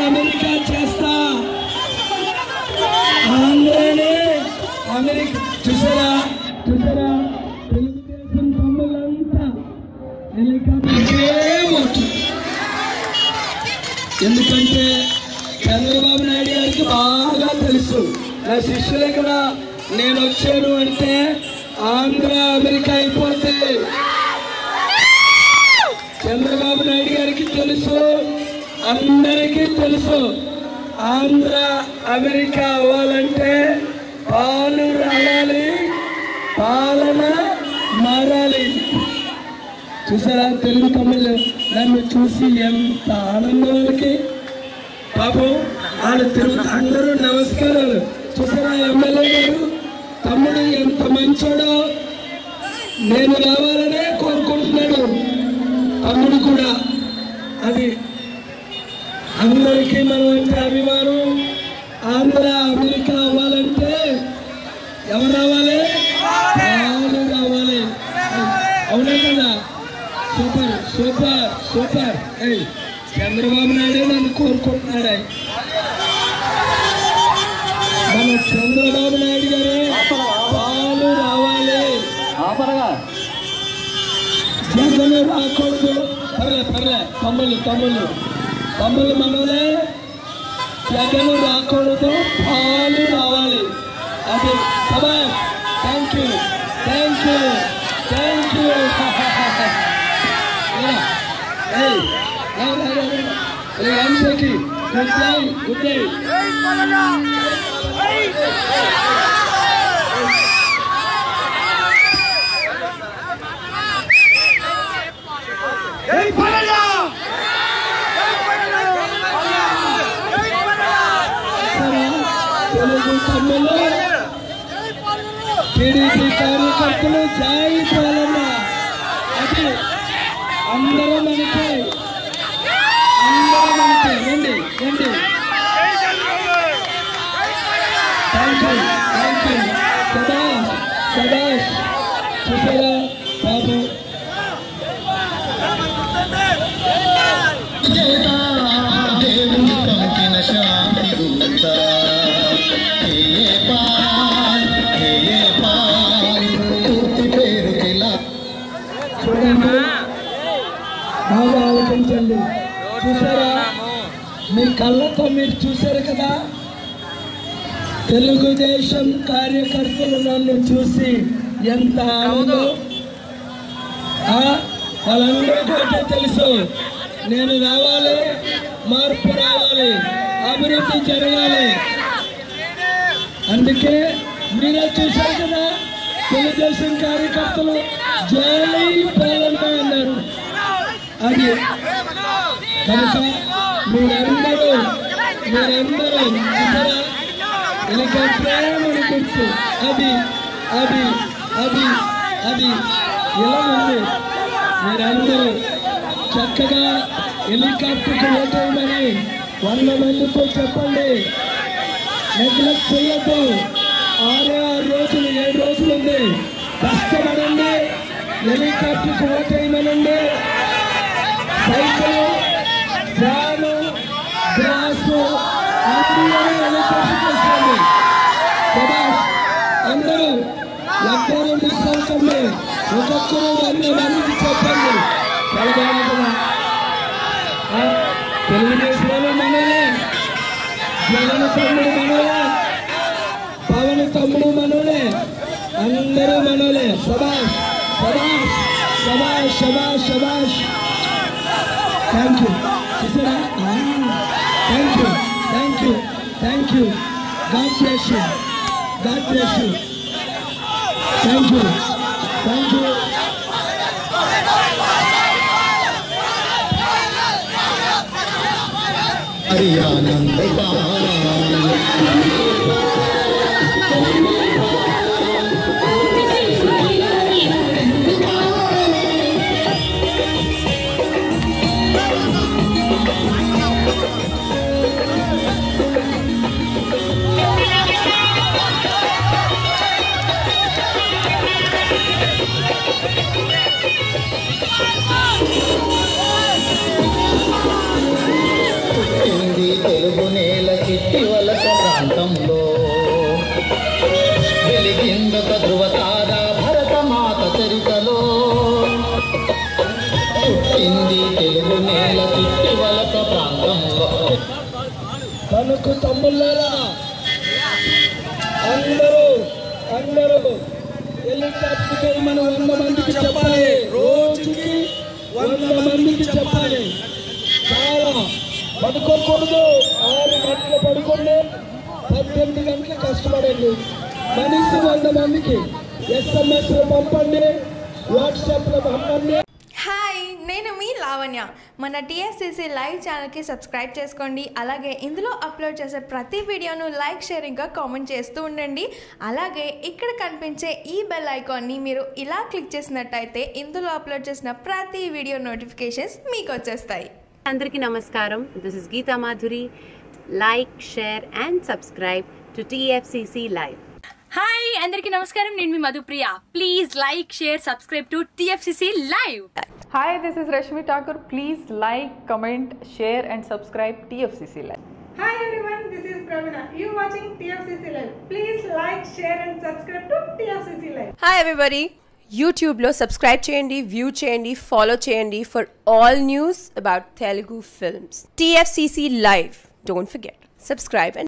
America చేస్తా ఆంధ్రానే America చూసారా చూసారా తెలుగుదేశం తమ్ముళ్ళంతా ఎందుకంటే చంద్రబాబు నాయుడు గారికి బాగా తెలుసు నా శిష్యులు ఇక్కడ నేను వచ్చాను అంటే ఆంధ్ర అమెరికా అయిపోతే చంద్రబాబు నాయుడు గారికి తెలుసు, అందరికీ తెలుసు. ఆంధ్ర అమెరికా అవ్వాలంటే పాలు రావాలి, పాలన మారాలి. చూసారా తెలుగు తమ్ముళ్ళు నన్ను చూసి ఎంత ఆనందం వాళ్ళకి. పాపం వాళ్ళు తిరుగు అందరూ నమస్కారాలు. చూసారా ఎమ్మెల్యే గారు తమ్ముడు ఎంత మంచోడో, నేను రావాలనే కోరుకుంటున్నాడు తమ్ముడు కూడా. అది అందరికీ మనం అంటే అభిమానం. ఆంధ్ర అమెరికా అవ్వాలంటే ఎవరు రావాలి? వాళ్ళు రావాలి. అవునా కదా? Super super super. Chandrababu Naidu నన్ను కోరుకుంటున్నాడు. మన చంద్రబాబు నాయుడు గారే వాళ్ళు రావాలి, జగన్ రాకూడదు. పర్లే తమ్ముళ్ళు తమ్ముళ్ళు తమ్ముళ్ళు మనలే. జగన్ రాకూడదు, వాళ్ళు రావాలి. అది సబాష్. Thank you thank you thank you. Good day good day. Telugu తమ్ముళ్ళు టీడీపీ కార్యకర్తలు జై పాలన. అది అందరూ మనకి రండి రండి. Thank you thank you. సదాష్ సదాష్. చూసారా బాబు చూడండి, బాగా ఆలోచించండి. చూసారా మీ కళ్ళతో మీరు చూశారు కదా, తెలుగుదేశం కార్యకర్తలు నన్ను చూసి ఎంత ఆనందం. వాళ్ళందరికీ ఒకటే తెలుసు, నేను రావాలి, మార్పు రావాలి, అభివృద్ధి జరగాలి. అందుకే మీరే చూశారు కదా, తెలుగుదేశం కార్యకర్తలు జై పాలన అన్నారు. అది కనుక మీరందరూ ఇంకా ప్రేమని గుర్తు. అది అది అది అది ఇలా ఉంది. మీరందరూ చక్కగా హెలికాప్టర్కి ఓటేయమని 100 మందితో చెప్పండి. నెగ్లెక్ట్ చేయొద్దు. 6 రోజులు 7 రోజులు ఉంది, కష్టపడండి. హెలికాప్టర్కి ఓటేయమనండి. సైకిల్ ఫ్యాను గ్రాసు అందరూ హెలికాప్టర్ కదా. అందరూ ఎక్కడో తీసుకోకండి, ఒక్కొక్కరు 100 మందికి చెప్పండి. తెలంగాణ కదా, తెలుగుదేశంలో మనలే జగన్ తమ్ముడు మనోలే, పవన్ తమ్ముడు మనోలే, అందరూ మనోలే. శభాష్ శభాష్ శభాష్ శభాష్ శభాష్. Thank you. చూసారా? Thank you thank you thank you. God bless you, God bless you. Thank you thank you. హరియానంద తెలుగు నేల చిట్టి వలస ప్రాంతంలో వెలిగిందొక ధృవతార భరతమాత చరితలో. పుట్టింది తెలుగు నేల చిట్టి వలస ప్రాంతంలో. కనుక తమ్ముళ్ళారా, అందరూ అందరూ వెళ్ళేటప్పటికే మనం 100 మందికి చెప్పాలి. రోజుకి 100 మందికి చెప్పాలి. చాలా పడుకోకూడదు. 6 గంటలు పడుకోండి, 18 గంటలు కష్టపడండి. మనిషి 100 మందికి SMS లో పంపండి, వాట్సాప్ లో పంపండి. హాయ్, నేను మీ లావణ్య. మన టీఎఫ్సీసీ లైవ్ ఛానల్కి సబ్స్క్రైబ్ చేసుకోండి. అలాగే ఇందులో అప్లోడ్ చేసే ప్రతి వీడియోను లైక్, షేర్ ఇంకా కామెంట్ చేస్తూ ఉండండి. అలాగే ఇక్కడ కనిపించే ఈ బెల్ ఐకాన్ని మీరు ఇలా క్లిక్ చేసినట్టయితే ఇందులో అప్లోడ్ చేసిన ప్రతి వీడియో నోటిఫికేషన్స్ మీకు వచ్చేస్తాయి. అందరికీ నమస్కారం. This is Geetha Madhuri. Like, share and subscribe to TFCC live. Hi, అందరికీ నమస్కారం. నేను మీ Madhupriya. Please like, share, subscribe to TFCC live. Hi, this is Rashmi Thakur. Please like, comment, share and subscribe TFCC Live. Hi everyone, this is Pravina. You watching TFCC Live. Please like, share and subscribe to TFCC Live. Hi everybody. యూట్యూబ్లో subscribe చేయండి, view చేయండి, follow చేయండి for all news about Telugu films. TFCC Live. Don't forget. Subscribe and